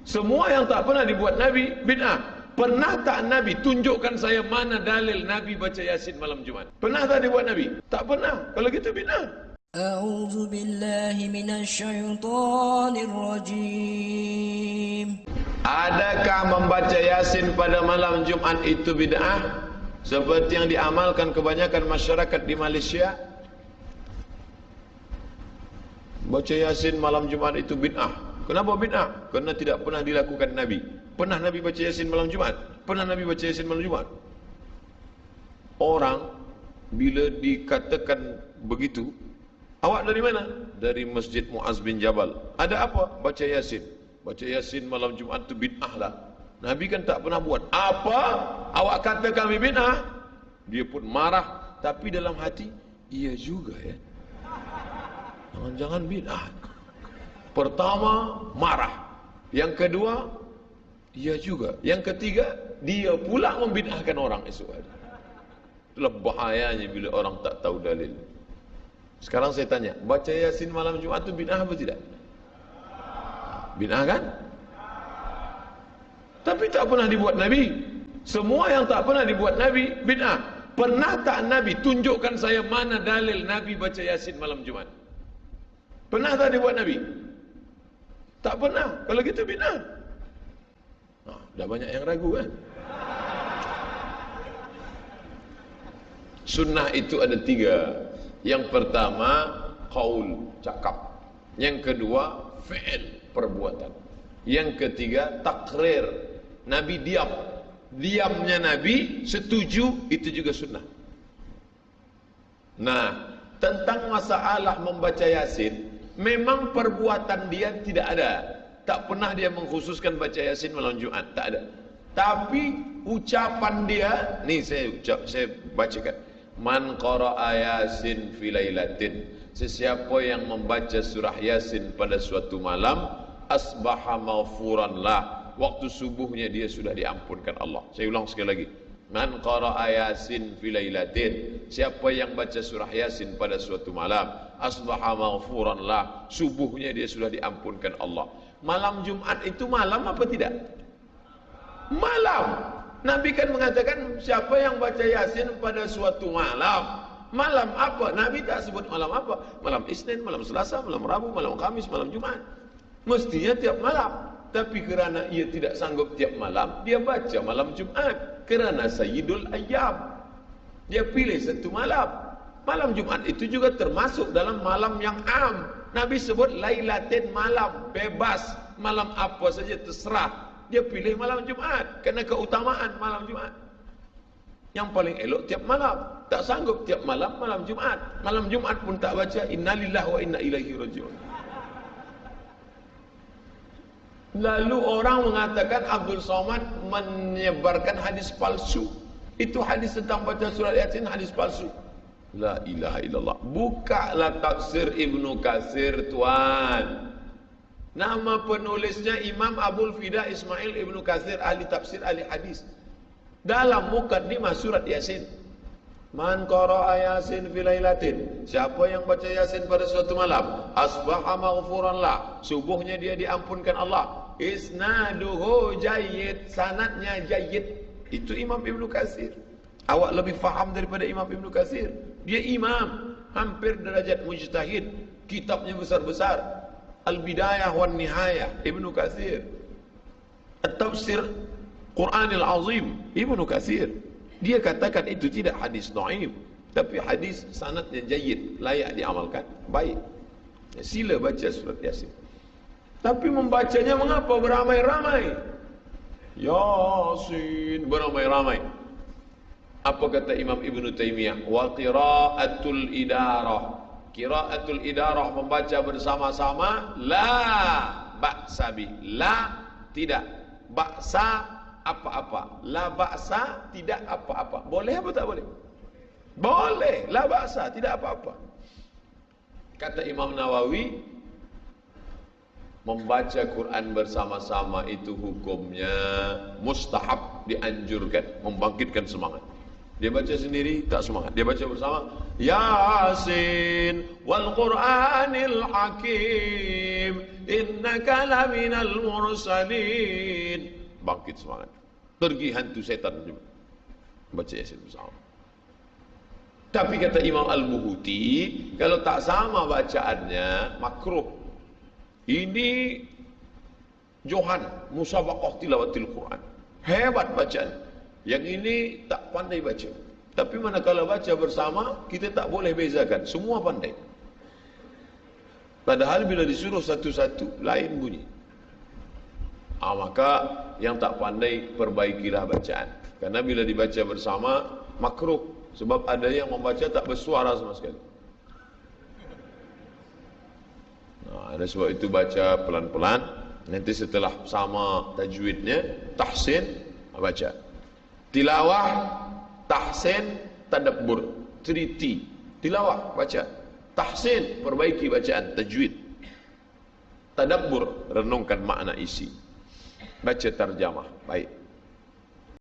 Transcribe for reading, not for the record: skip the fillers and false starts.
Semua yang tak pernah dibuat Nabi bid'ah. Pernah tak Nabi tunjukkan saya mana dalil Nabi baca Yasin malam Jumat? Pernah tak dibuat Nabi? Tak pernah. Kalau gitu bid'ah. A'udzu billahi minasyaitonir rajim. Adakah membaca Yasin pada malam Jumat itu bid'ah? Seperti yang diamalkan kebanyakan masyarakat di Malaysia. Baca Yasin malam Jumat itu bid'ah. Kenapa bid'ah? Karena tidak pernah dilakukan Nabi. Pernah Nabi baca Yasin malam Jumat? Pernah Nabi baca Yasin malam Jumat? Orang bila dikatakan begitu, awak dari mana? Dari Masjid Muaz bin Jabal. Ada apa? Baca Yasin. Baca Yasin malam Jumat itu bid'ah lah. Nabi kan tak pernah buat. Apa? Awak kata kami bid'ah? Dia pun marah. Tapi dalam hati, iya juga ya. Jangan-jangan bid'ah. Pertama, marah. Yang kedua, iya juga. Yang ketiga, dia pula membid'ahkan orang esok hari. Itulah bahayanya bila orang tak tahu dalil. Sekarang saya tanya, baca Yasin malam Jumat itu bid'ah apa tidak? Bid'ah kan? Tapi tak pernah dibuat Nabi. Semua yang tak pernah dibuat Nabi bid'ah. Pernah tak Nabi tunjukkan saya mana dalil Nabi baca Yasin malam Jumat? Pernah tak dibuat Nabi? Tak pernah. Kalau gitu bid'ah. Dah banyak yang ragu kan? Sunnah itu ada 3. Yang pertama, qaul, cakap. Yang kedua, fi'il, perbuatan. Yang ketiga, takrir. Nabi diam. Diamnya Nabi setuju, itu juga sunnah. Nah, tentang masalah membaca Yasin, memang perbuatan dia tidak ada. Tak pernah dia mengkhususkan baca Yasin malam Jumat, tak ada. Tapi ucapan dia, ni saya bacakan. Man qara'a Yasin fi lailatin, sesiapa yang membaca surah Yasin pada suatu malam, asbaha maghfuran lah, waktu subuhnya dia sudah diampunkan Allah. Saya ulang sekali lagi. Man qara'a Yasin fi lailatin, siapa yang baca surah Yasin pada suatu malam, asbaha maghfuran lah, subuhnya dia sudah diampunkan Allah. Malam Jumat itu malam apa tidak? Malam. Nabi kan mengatakan siapa yang baca Yasin pada suatu malam. Malam apa? Nabi tak sebut malam apa. Malam Isnin, malam Selasa, malam Rabu, malam Kamis, malam Jumat. Mestinya tiap malam. Tapi kerana ia tidak sanggup tiap malam, dia baca malam Jumat. Kerana Sayyidul Ayyam, dia pilih satu malam. Malam Jumat itu juga termasuk dalam malam yang am. Nabi sebut lailatin, malam bebas. Malam apa saja terserah. Dia pilih malam Jumat kerana keutamaan malam Jumat. Yang paling elok tiap malam. Tak sanggup tiap malam, malam Jumat. Malam Jumat pun tak baca innalillahi wa inna ilaihi rajiun. Lalu orang mengatakan Abdul Somad menyebarkan hadis palsu. Itu hadis tentang baca surat Yasin, hadis palsu. La ilaha illallah. Bukalah tafsir Ibnu Katsir tuan. Nama penulisnya Imam Abul Fida Ismail Ibnu Katsir, ahli tafsir, ahli hadis. Dalam mukaddimah surat Yasin, man qara'a Yasin fi lailatin, siapa yang baca Yasin pada suatu malam, asbaha maghfuran lah, subuhnya dia diampunkan Allah. Isnaduhu jayyid, sanadnya jayyid. Itu Imam Ibnu Katsir. Awak lebih faham daripada Imam Ibnu Katsir. Dia imam, hampir derajat mujtahid, kitabnya besar-besar. Al-Bidayah wan Nihayah Ibnu Katsir. At-Tafsir Quranil Azim Ibnu Katsir. Dia katakan itu tidak hadis dhaif, tapi hadis sanadnya jayyid, layak diamalkan, baik. Sila baca surat Yasin. Tapi membacanya mengapa beramai-ramai? Yasin beramai-ramai. Apa kata Imam Ibnu Taimiyah? Wa qiraatul idarah. Qiraatul idarah, membaca bersama-sama, la ba'sa bi. La tidak, ba'sa apa-apa. La ba'sa tidak apa-apa. Boleh apa tak boleh? Boleh, la ba'sa tidak apa-apa. Kata Imam Nawawi, membaca Quran bersama-sama itu hukumnya mustahab, dianjurkan, membangkitkan semangat. Dia baca sendiri tak semangat, dia baca bersama, Yasin wal Qur'anil Hakim innaka laminal mursalin. Bangkit semangat. Pergi hantu setan baca Yasin bersama. Tapi kata Imam Al-Buhuti, kalau tak sama bacaannya makruh. Ini Johan musabaqah tilawatil Quran. Hebat bacaan. Yang ini tak pandai baca. Tapi manakala baca bersama, kita tak boleh bezakan. Semua pandai. Padahal bila disuruh satu-satu, lain bunyi. Maka yang tak pandai, perbaikilah bacaan. Karena bila dibaca bersama, makruh. Sebab ada yang membaca tak bersuara sama sekali. Ada sebab itu baca pelan-pelan. Nanti setelah sama tajwidnya, tahsin, baca. Tilawah, tahsin, tadabbur. 3T. Tilawah, baca. Tahsin, perbaiki bacaan, tajwid. Tadabbur, renungkan makna isi. Baca tarjamah, baik.